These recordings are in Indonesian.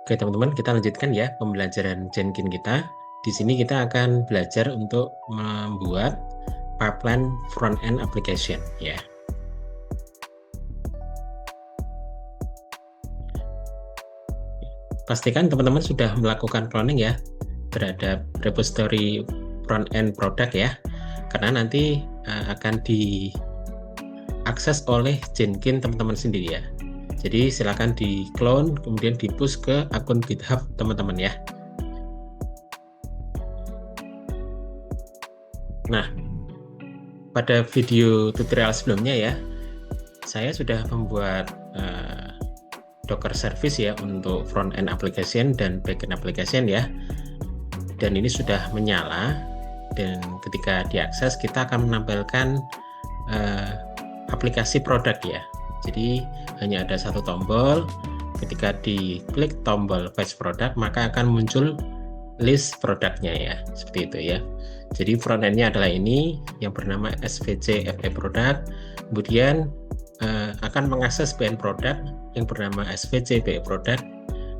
Oke teman-teman, kita lanjutkan ya pembelajaran Jenkins kita. Di sini kita akan belajar untuk membuat pipeline front-end application ya. Pastikan teman-teman sudah melakukan cloning ya terhadap repository front-end product ya, karena nanti akan diakses oleh Jenkins teman-teman sendiri ya. Jadi silakan di clone kemudian di push ke akun GitHub teman-teman ya. Nah, pada video tutorial sebelumnya ya, saya sudah membuat Docker service ya untuk front-end application dan back-end application ya. Dan ini sudah menyala, dan ketika diakses kita akan menampilkan aplikasi produk ya. Jadi hanya ada satu tombol, ketika diklik tombol fetch product maka akan muncul list produknya ya, seperti itu ya. Jadi front-end-nya adalah ini yang bernama SVC FE product, kemudian akan mengakses backend product yang bernama SVC BE product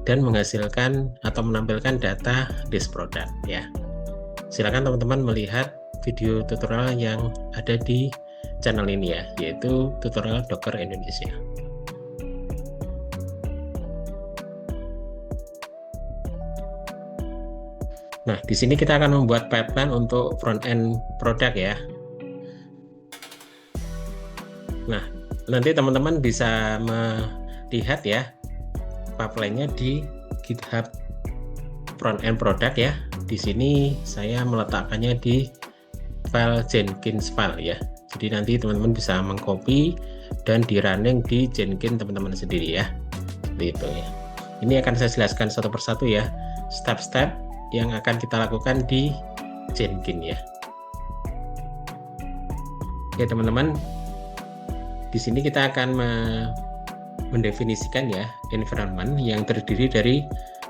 dan menghasilkan atau menampilkan data list product ya. Silakan teman-teman melihat video tutorial yang ada di channel ini ya, yaitu tutorial Docker Indonesia. Nah, di sini kita akan membuat pipeline untuk front-end product ya. Nah, nanti teman-teman bisa melihat ya pipeline-nya di GitHub front-end product ya. Di sini saya meletakkannya di file Jenkins file ya. Jadi nanti teman-teman bisa mengcopy dan di running di Jenkins teman-teman sendiri ya. Seperti itu ya. Ini akan saya jelaskan satu persatu ya, step-step yang akan kita lakukan di Jenkins ya. Oke teman-teman, di sini kita akan mendefinisikan ya environment yang terdiri dari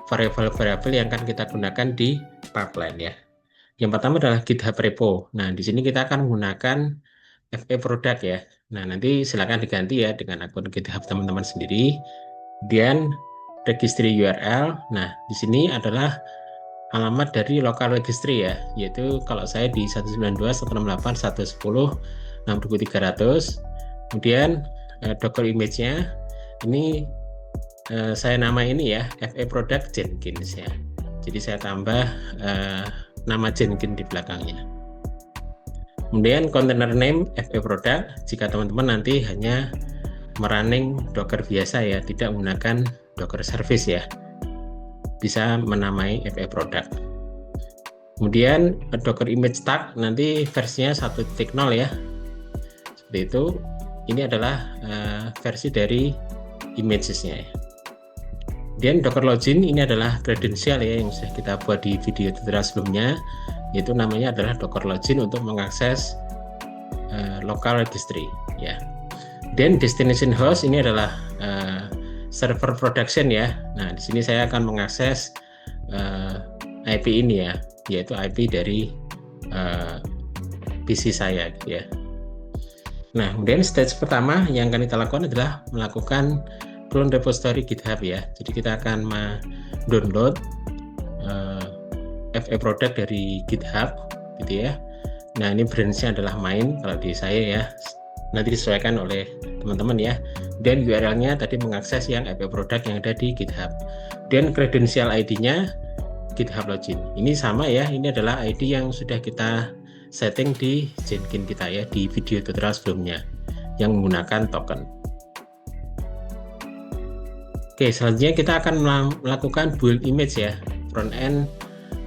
variabel-variabel yang akan kita gunakan di pipeline ya. Yang pertama adalah GitHub repo. Nah, di sini kita akan menggunakan FE product ya. Nah, nanti silakan diganti ya dengan akun GitHub teman-teman sendiri. Kemudian registry URL. Nah, di sini adalah alamat dari local registry ya, yaitu kalau saya di 192.168.110.6300. Kemudian Docker image-nya ini saya nama ini ya FE product Jenkins ya. Jadi saya tambah nama Jenkins di belakangnya. Kemudian container name FE product, jika teman-teman nanti hanya merunning Docker biasa ya, tidak menggunakan Docker service ya, bisa menamai FE product. Kemudian Docker image tag nanti versinya 1.0 ya, seperti itu. Ini adalah versi dari images-nya ya. Kemudian Docker login ini adalah kredensial ya yang sudah kita buat di video tutorial sebelumnya, yaitu namanya adalah Docker login untuk mengakses local registry ya. Dan destination host ini adalah server production ya. Nah, di sini saya akan mengakses IP ini ya, yaitu IP dari PC saya gitu ya. Nah, kemudian stage pertama yang akan kita lakukan adalah melakukan clone repository GitHub ya. Jadi kita akan mendownload FE product dari GitHub gitu ya. Nah, ini branch-nya adalah main kalau di saya ya. Nanti disesuaikan oleh teman-teman ya. Dan URL-nya tadi mengakses yang FE product yang ada di GitHub. Dan kredensial ID-nya GitHub login. Ini sama ya, ini adalah ID yang sudah kita setting di Jenkins kita ya di video tutorial sebelumnya yang menggunakan token. Oke, selanjutnya kita akan melakukan build image ya, front end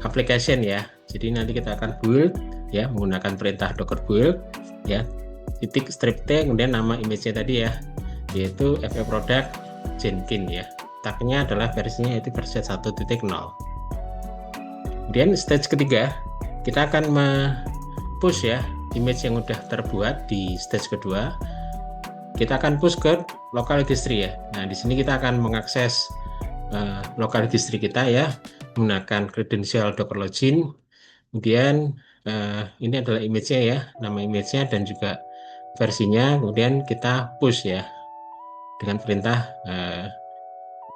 application ya. Jadi nanti kita akan build ya menggunakan perintah docker build ya, titik strip t, kemudian nama image-nya tadi ya, yaitu FE product Jenkins ya. Tagnya adalah versinya yaitu versi 1.0. Kemudian stage ketiga kita akan push ya image yang sudah terbuat di stage kedua. Kita akan push ke local registry ya. Nah, di sini kita akan mengakses local registry kita ya menggunakan kredensial Docker login. Kemudian ini adalah image-nya ya, nama image-nya dan juga versinya. Kemudian kita push ya dengan perintah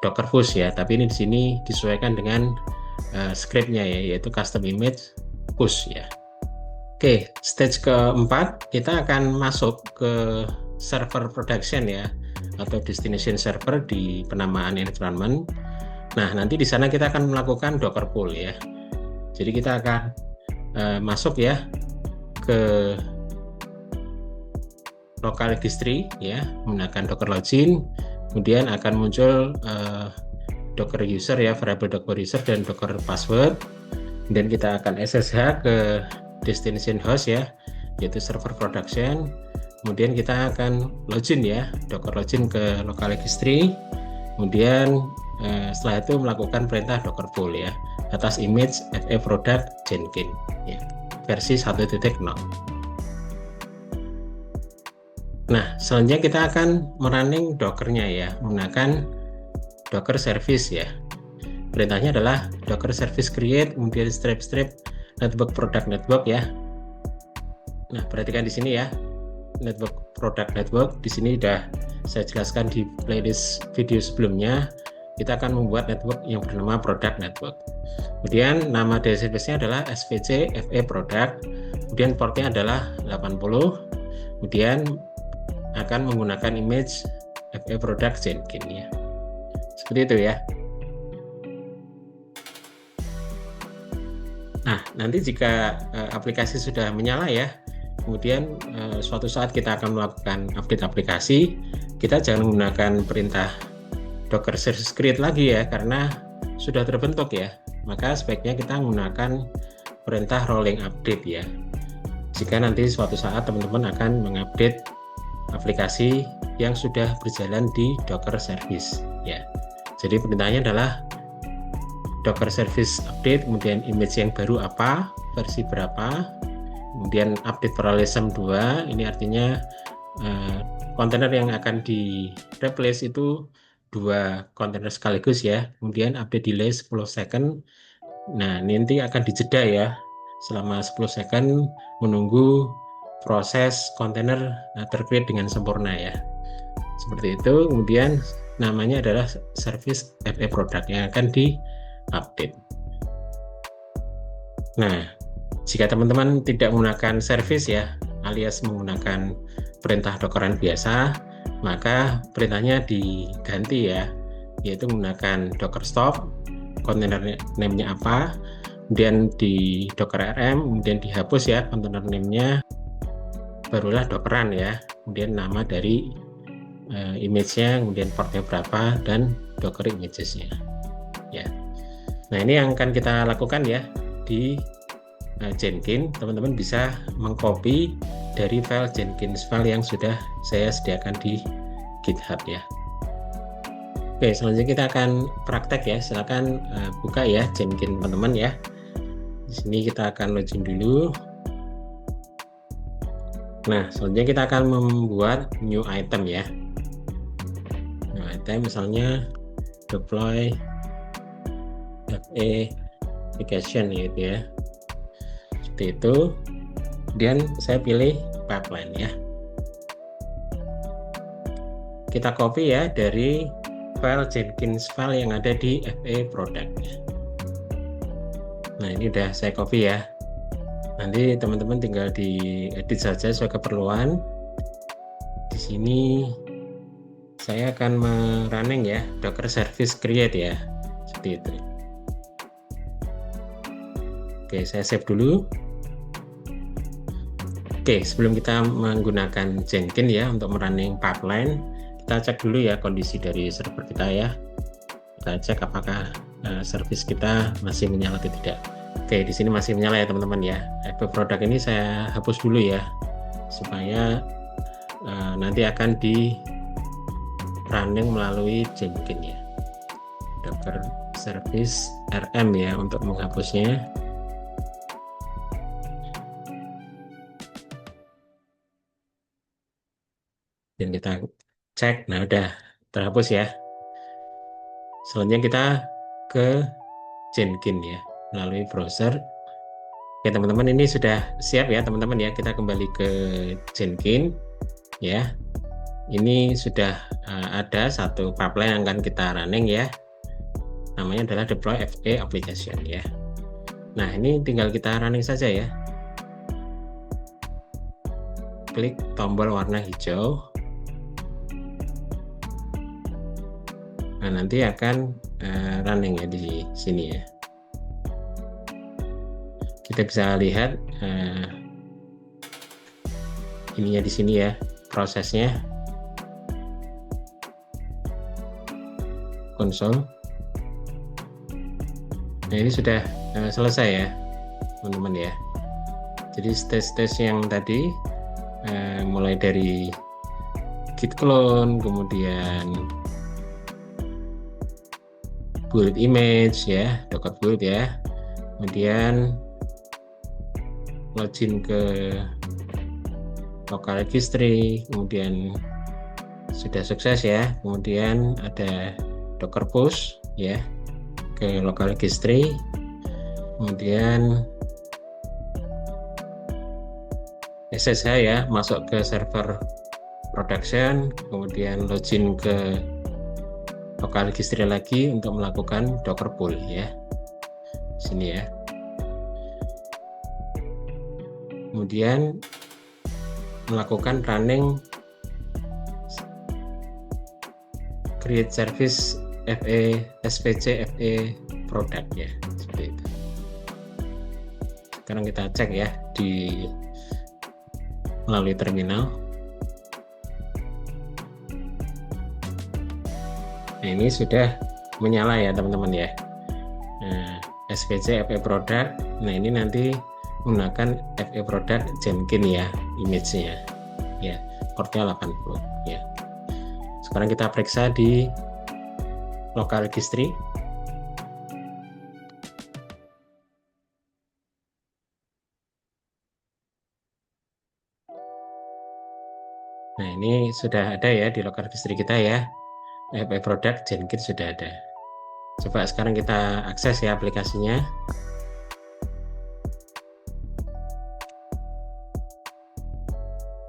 Docker push ya, tapi ini di sini disesuaikan dengan scriptnya ya, yaitu custom image push ya. Oke, stage keempat kita akan masuk ke server production ya, atau destination server di penamaan environment. Nah, nanti di sana kita akan melakukan Docker pull ya. Jadi kita akan masuk ya ke local registry ya, menggunakan Docker login, kemudian akan muncul Docker user ya, variable Docker user dan Docker password. Dan kita akan SSH ke destination host ya, yaitu server production. Kemudian kita akan login ya, Docker login ke local registry. Kemudian setelah itu melakukan perintah Docker pull ya atas image FE product Jenkins ya, versi 1.0. Nah, selanjutnya kita akan merunning Docker-nya ya, menggunakan Docker service ya. Perintahnya adalah Docker service create, kemudian strip network product network ya. Nah, perhatikan di sini ya, network product network. Di sini sudah saya jelaskan di playlist video sebelumnya. Kita akan membuat network yang bernama product network. Kemudian nama database-nya adalah SVC FE product. Kemudian portnya adalah 80. Kemudian akan menggunakan image FE product Jenkins ya. Seperti itu ya. Nah, nanti jika aplikasi sudah menyala ya, kemudian suatu saat kita akan melakukan update aplikasi, kita jangan menggunakan perintah Docker service create lagi ya, karena sudah terbentuk ya. Maka sebaiknya kita menggunakan perintah rolling update ya. Jika nanti suatu saat teman-teman akan mengupdate aplikasi yang sudah berjalan di Docker service ya. Jadi perintahnya adalah Docker service update, kemudian image yang baru apa, versi berapa, kemudian update parallelism 2, ini artinya kontainer yang akan di replace itu 2 kontainer sekaligus ya, kemudian update delay 10 second. Nah, nanti akan dijeda ya selama 10 second menunggu proses kontainer tercreate dengan sempurna ya. Seperti itu. Kemudian namanya adalah service FE product yang akan di update. Nah, jika teman-teman tidak menggunakan service ya, alias menggunakan perintah Dockeran biasa, maka perintahnya diganti ya, yaitu menggunakan Docker stop, container name-nya apa, kemudian di Docker RM, kemudian dihapus ya container name-nya, barulah Dockeran ya, kemudian nama dari image-nya, kemudian portnya berapa, dan Docker images-nya ya. Nah, ini yang akan kita lakukan ya di Jenkins. Teman-teman bisa mengcopy dari file Jenkins file yang sudah saya sediakan di GitHub ya. Oke, selanjutnya kita akan praktek ya. Silakan buka ya Jenkins teman-teman ya. Di sini kita akan login dulu. Nah, selanjutnya kita akan membuat new item ya. New item misalnya deploy FE application gitu ya. Seperti itu. Kemudian saya pilih pipeline ya. Kita copy ya dari file Jenkins file yang ada di FE product ya. Nah, ini udah saya copy ya. Nanti teman-teman tinggal diedit saja sesuai keperluan. Di sini saya akan merunning ya Docker service create ya. Seperti itu. Oke, saya save dulu. Oke, sebelum kita menggunakan Jenkins ya untuk merunning pipeline, kita cek dulu ya kondisi dari server kita ya. Kita cek apakah service kita masih menyala atau tidak. Oke, di sini masih menyala ya teman-teman ya. FE product ini saya hapus dulu ya, supaya nanti akan di running melalui Jenkins ya. Docker service RM ya untuk menghapusnya. Dan kita cek, nah udah terhapus ya. Selanjutnya kita ke Jenkins ya melalui browser. Oke teman-teman, ini sudah siap ya teman-teman ya. Kita kembali ke Jenkins ya. ini sudah ada satu pipeline yang akan kita running ya, namanya adalah deploy FA application ya. Nah, ini tinggal kita running saja ya. Klik tombol warna hijau. Nah, nanti akan running ya di sini ya. Kita bisa lihat ininya di sini ya, prosesnya. Konsol. Nah, ini sudah selesai ya, teman-teman ya. Jadi stage-stage yang tadi mulai dari git clone, kemudian build image ya, docker build ya, kemudian login ke local registry, kemudian sudah sukses ya, kemudian ada docker push ya ke local registry, kemudian SSH ya, masuk ke server production, kemudian login ke local registry lagi untuk melakukan docker pull ya, sini ya. Kemudian melakukan running create service FA SVC FA product ya, seperti itu. Sekarang kita cek ya di melalui terminal. Nah, ini sudah menyala ya teman-teman ya. Nah, SVC FA product. Nah, ini nanti menggunakan FA product Jenkins ya, image-nya ya, portnya 80 ya. Sekarang kita periksa di local registry. Nah, ini sudah ada ya di local registry kita ya, FA product Jenkins sudah ada. Coba sekarang kita akses ya aplikasinya.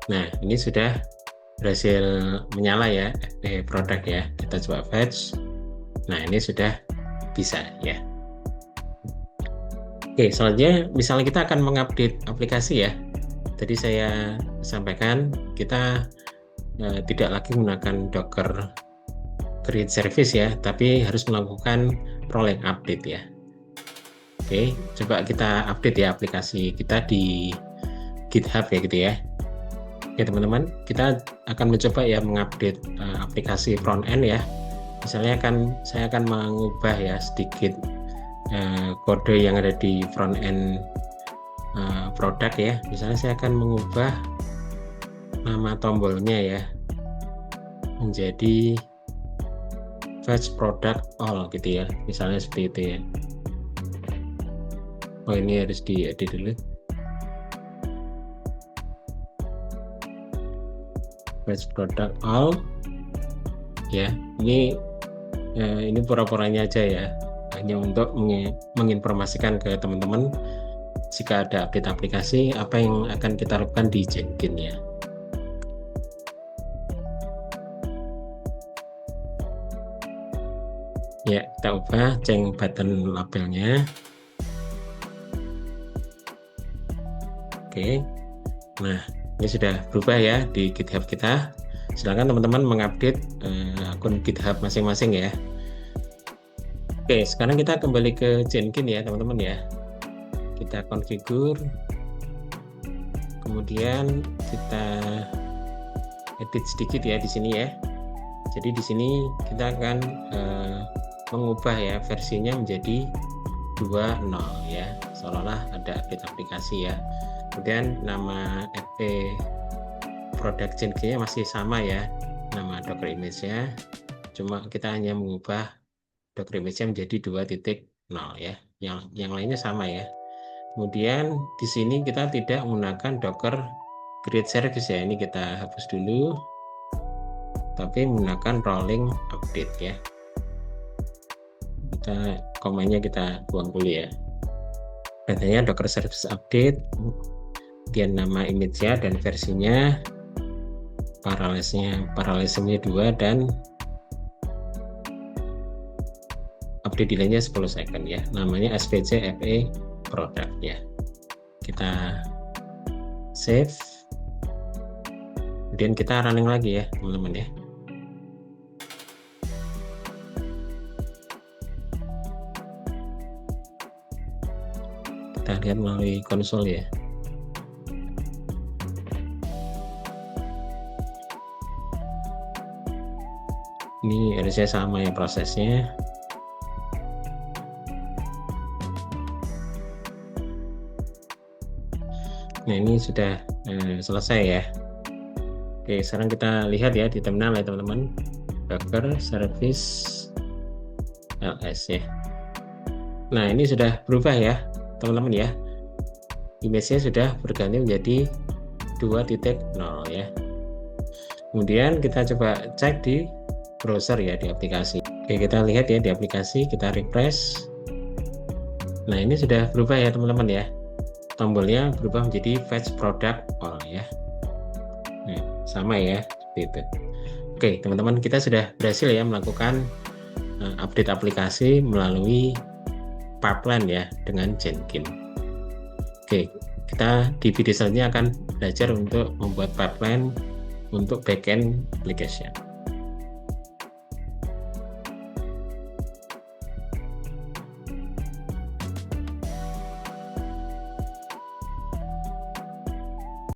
Nah, ini sudah berhasil menyala ya FA product ya. Kita coba fetch. Nah, ini sudah bisa ya. Oke, selanjutnya misalnya kita akan mengupdate aplikasi ya. Tadi saya sampaikan kita tidak lagi menggunakan Docker create service ya, tapi harus melakukan rolling update ya. Oke, coba kita update ya aplikasi kita di GitHub ya gitu ya. Oke teman-teman, kita akan mencoba ya mengupdate aplikasi front end ya. Misalnya saya akan mengubah ya sedikit kode yang ada di front end produk ya. Misalnya saya akan mengubah nama tombolnya ya menjadi fetch product all gitu ya. Misalnya seperti itu ya. Oh, ini harus diedit dulu. Fetch product all ya. Ini pura-puranya aja ya, hanya untuk menginformasikan ke teman-teman jika ada update aplikasi apa yang akan kita lakukan di Jenkins ya. Ya, kita ubah change button labelnya. Oke, nah ini sudah berubah ya di GitHub kita. Silakan teman-teman mengupdate akun GitHub masing-masing ya. Oke, sekarang kita kembali ke Jenkins ya teman-teman ya. Kita configure, kemudian kita edit sedikit ya di sini ya. Jadi di sini kita akan mengubah ya versinya menjadi 2.0 ya, seolah-olah ada update aplikasi ya. Kemudian nama FA product Jenkins-nya masih sama ya, nama Docker image-nya, cuma kita hanya mengubah Docker image-nya menjadi 2.0 ya, yang lainnya sama ya. Kemudian di sini kita tidak menggunakan Docker create service ya, ini kita hapus dulu, tapi menggunakan rolling update ya. Kita komennya kita buang dulu ya. Katanya Docker service update, kemudian nama image-nya dan versinya. parallelismnya 2 dan update delay-nya 10 second ya. Namanya SVC FE product ya. Kita save. Kemudian kita running lagi ya, teman-teman ya. Kita lihat melalui konsol ya. Ini harusnya sama ya prosesnya. Nah, ini sudah selesai ya. Oke, sekarang kita lihat ya di terminal ya teman-teman. Docker service ls ya. Nah, ini sudah berubah ya teman-teman ya. Image-nya sudah berganti menjadi 2.0 ya. Kemudian kita coba cek di browser ya, di aplikasi. Oke, kita lihat ya di aplikasi, kita refresh. Nah, ini sudah berubah ya teman-teman ya. Tombolnya berubah menjadi fetch product all ya. Nah, sama ya seperti itu. Oke teman-teman, kita sudah berhasil ya melakukan update aplikasi melalui pipeline ya dengan Jenkins. Oke, kita di video selanjutnya akan belajar untuk membuat pipeline untuk backend application.